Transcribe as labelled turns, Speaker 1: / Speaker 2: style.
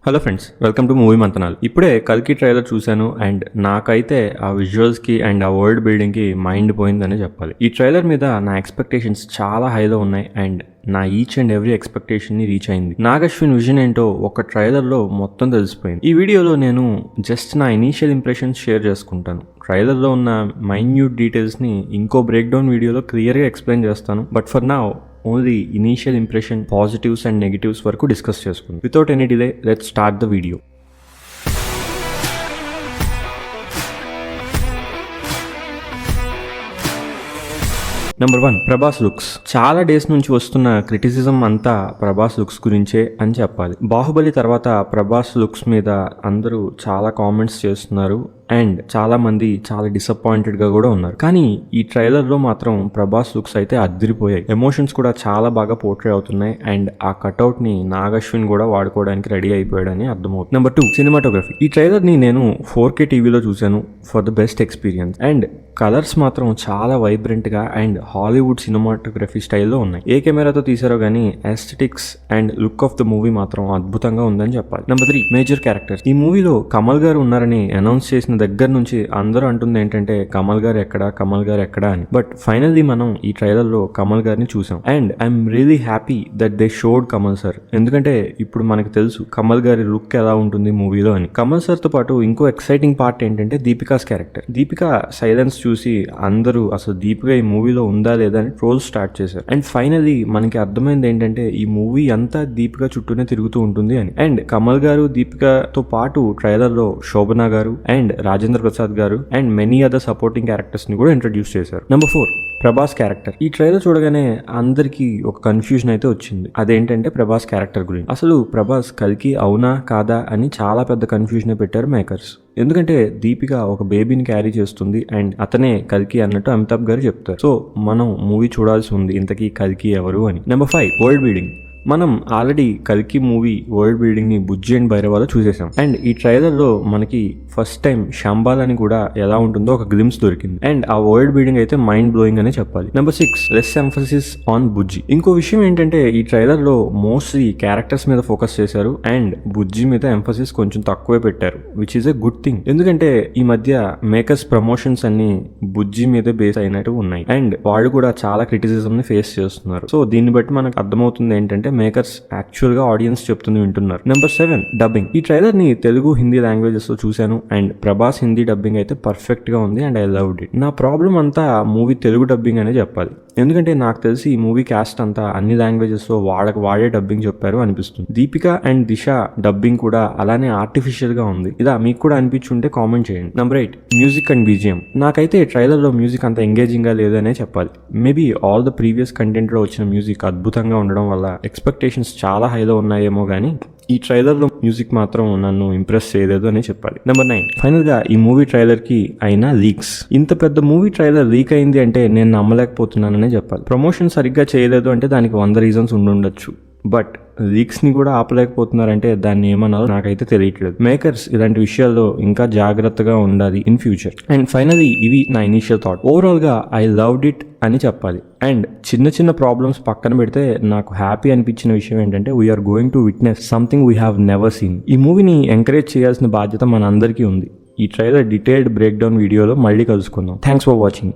Speaker 1: Hello friends, welcome to movie మంతనాలు. ఇప్పుడే కల్కి ట్రైలర్ చూశాను అండ్ నాకైతే ఆ విజువల్స్కి అండ్ ఆ వరల్డ్ బిల్డింగ్కి మైండ్ పోయిందని చెప్పాలి. ఈ ట్రైలర్ మీద నా ఎక్స్పెక్టేషన్స్ చాలా హైలో ఉన్నాయి అండ్ నా ఈచ్ అండ్ ఎవ్రీ ఎక్స్పెక్టేషన్ని రీచ్ అయింది. నాగశ్విన్ విజన్ ఏంటో ఒక ట్రైలర్లో మొత్తం తెలిసిపోయింది. ఈ వీడియోలో నేను జస్ట్ నా ఇనీషియల్ ఇంప్రెషన్స్ షేర్ చేసుకుంటాను. ట్రైలర్లో ఉన్న మైన్యూట్ డీటెయిల్స్ని ఇంకో బ్రేక్ డౌన్ వీడియోలో క్లియర్గా ఎక్స్ప్లెయిన్ చేస్తాను. But for now only initial impression, positives and negatives వరకు డిస్కస్ చేసుకుందాం. Without any delay let's start the video. Number 1, Prabhas looks. చాలా డేస్ నుంచి వస్తున్న క్రిటిసిజం అంతా ప్రభాస్ లుక్స్ గురించే అని చెప్పాలి. బాహుబలి తర్వాత ప్రభాస్ లుక్స్ మీద అందరూ చాలా కామెంట్స్ చేస్తున్నారు అండ్ చాలా మంది చాలా డిసప్పాయింటెడ్ గా కూడా ఉన్నారు. కానీ ఈ ట్రైలర్ లో మాత్రం ప్రభాస్ లుక్స్ అయితే అదిరిపోయాయి. ఎమోషన్స్ కూడా చాలా బాగా పోర్ట్రే అవుతున్నాయి అండ్ ఆ కట్అవుట్ ని నాగశ్విన్ కూడా వాడుకోవడానికి రెడీ అయిపోయాడని అర్థమవుతుంది. Number 2, cinematography. ఈ ట్రైలర్ ని నేను 4K టీవీలో చూశాను for the best experience. And colours మాత్రం చాలా వైబ్రెంట్ గా అండ్ హాలీవుడ్ సినిమాటోగ్రఫీ స్టైల్లో ఉన్నాయి. ఏ కెమెరాతో తీసారో గానీ aesthetics and look of the movie మాత్రం అద్భుతంగా ఉందని చెప్పాలి. Number 3, major characters. ఈ మూవీలో కమల్ గారు ఉన్నారని అనౌన్స్ చేసిన దగ్గర నుంచి అందరూ అంటుంది ఏంటంటే కమల్ గారు ఎక్కడా అని. బట్ ఫైనల్లీ మనం ఈ ట్రైలర్ లో కమల్ గారిని చూసాం and I'm really happy that they showed Kamal sir. ఎందుకంటే ఇప్పుడు మనకు తెలుసు కమల్ గారి లుక్ ఎలా ఉంటుంది మూవీలో అని. కమల్ సార్ తో పాటు ఇంకో ఎక్సైటింగ్ పార్ట్ ఏంటంటే దీపికాస్ క్యారెక్టర్. దీపిక సైలెన్స్ చూసి అందరూ అసలు దీపిక ఈ మూవీలో ఉందా లేదా అని ట్రోల్స్ స్టార్ట్ చేశారు. అండ్ ఫైనల్లీ మనకి అర్థమైంది ఏంటంటే ఈ మూవీ అంతా దీపిక చుట్టూనే తిరుగుతూ ఉంటుంది అని. అండ్ కమల్ గారు దీపికతో పాటు ట్రైలర్ లో శోభన గారు అండ్ రాజేంద్ర ప్రసాద్ గారు and many other supporting characters ని కూడా ఇంట్రడ్యూస్ చేశారు. Number 4, Prabhas character. ఈ ట్రైలర్ చూడగానే అందరికి ఒక కన్ఫ్యూజన్ అయితే వచ్చింది. అదేంటంటే ప్రభాస్ క్యారెక్టర్ గురించి. అసలు ప్రభాస్ కల్కి అవునా కాదా అని చాలా పెద్ద కన్ఫ్యూజన్ పెట్టారు మేకర్స్. ఎందుకంటే దీపిక ఒక బేబీని క్యారీ చేస్తుంది అండ్ అతనే కల్కి అన్నట్టు అమితాబ్ గారు చెప్తారు. సో మనం మూవీ చూడాల్సి ఉంది ఇంతకీ కల్కి ఎవరు అని. Number 5, world building. మనం ఆల్రెడీ కల్కి మూవీ వరల్డ్ బిల్డింగ్ ని బుజ్జి అండ్ భైరవాలో చూసేసాం అండ్ ఈ ట్రైలర్ లో మనకి ఫస్ట్ టైం శంబాల్ అని కూడా ఎలా ఉంటుందో ఒక గ్లిమ్స్ దొరికింది అండ్ ఆ వరల్డ్ బిల్డింగ్ అయితే మైండ్ బ్లోయింగ్ అనే చెప్పాలి. నెంబర్ 6, లెస్ ఎంఫసిస్ ఆన్ బుజ్జి. ఇంకో విషయం ఏంటంటే ఈ ట్రైలర్ లో మోస్ట్లీ క్యారెక్టర్స్ మీద ఫోకస్ చేశారు అండ్ బుజ్జి మీద ఎంఫసిస్ కొంచెం తక్కువే పెట్టారు, which is a good thing. ఎందుకంటే ఈ మధ్య మేకర్స్ ప్రమోషన్స్ అన్ని బుజ్జి మీద బేస్ అయినట్టు ఉన్నాయి అండ్ వాళ్ళు కూడా చాలా క్రిటిసిజం ని ఫేస్ చేస్తున్నారు. సో దీన్ని బట్టి మనకు అర్థమవుతుంది ఏంటంటే మేకర్స్ యాక్చువల్ గా ఆడియన్స్ చెప్తుంది వింటున్నారు. Number 7, dubbing. ఈ ట్రైలర్ ని తెలుగు, హిందీ లాంగ్వేజెస్ లో చూశాను అండ్ ప్రభాస్ హిందీ డబ్బింగ్ అయితే పర్ఫెక్ట్ గా ఉంది అండ్ ఐ లవ్డ్ ఇట్. నా ప్రాబ్లం అంతా మూవీ తెలుగు డబ్బింగ్ అనే చెప్పాలి. ఎందుకంటే నాకు తెలిసి ఈ మూవీ క్యాస్ట్ అంతా అన్ని లాంగ్వేజెస్ లో వాడే డబ్బింగ్ చెప్పారు అనిపిస్తుంది. దీపిక అండ్ దిశ డబ్బింగ్ కూడా అలానే ఆర్టిఫిషియల్ గా ఉంది. ఇలా మీకు కూడా అనిపించుంటే కామెంట్ చేయండి. Number 8, music and BGM. నాకైతే ట్రైలర్ లో మ్యూజిక్ అంత ఎంగేజింగ్ గా లేదనే చెప్పాలి. Maybe all the previous content లో వచ్చిన మ్యూజిక్ అద్భుతంగా ఉండడం వల్ల ఎక్స్పెక్టేషన్స్ చాలా హైలో ఉన్నాయేమో కానీ ఈ ట్రైలర్ లో మ్యూజిక్ మాత్రం నన్ను ఇంప్రెస్ చేయలేదు అని చెప్పాలి. నెంబర్ 9, ఫైనల్ గా ఈ మూవీ ట్రైలర్ కి అయిన లీక్స్. ఇంత పెద్ద మూవీ ట్రైలర్ లీక్ అయింది అంటే నేను నమ్మలేకపోతున్నాననే చెప్పాలి. ప్రమోషన్ సరిగ్గా చేయలేదు అంటే దానికి 100 రీజన్స్ ఉండుండొచ్చు. బట్ లీక్స్ ని కూడా ఆపలేకపోతున్నారంటే దాన్ని ఏమన్నారో నాకైతే తెలియట్లేదు. మేకర్స్ ఇలాంటి విషయాల్లో ఇంకా జాగ్రత్తగా ఉండాలి ఇన్ ఫ్యూచర్. అండ్ ఫైనలీ ఇవి నా ఇనీషియల్ థాట్. ఓవరాల్ గా ఐ లవ్డ్ ఇట్ అని చెప్పాలి. అండ్ చిన్న ప్రాబ్లమ్స్ పక్కన పెడితే నాకు హ్యాపీ అనిపించిన విషయం ఏంటంటే we are going to witness something we have never seen. ఈ మూవీని ఎంకరేజ్ చేయాల్సిన బాధ్యత మన అందరికీ ఉంది. ఈ ట్రైలర్ డీటెయిల్డ్ బ్రేక్ డౌన్ వీడియోలో మళ్ళీ కలుసుకుందాం. Thanks for watching.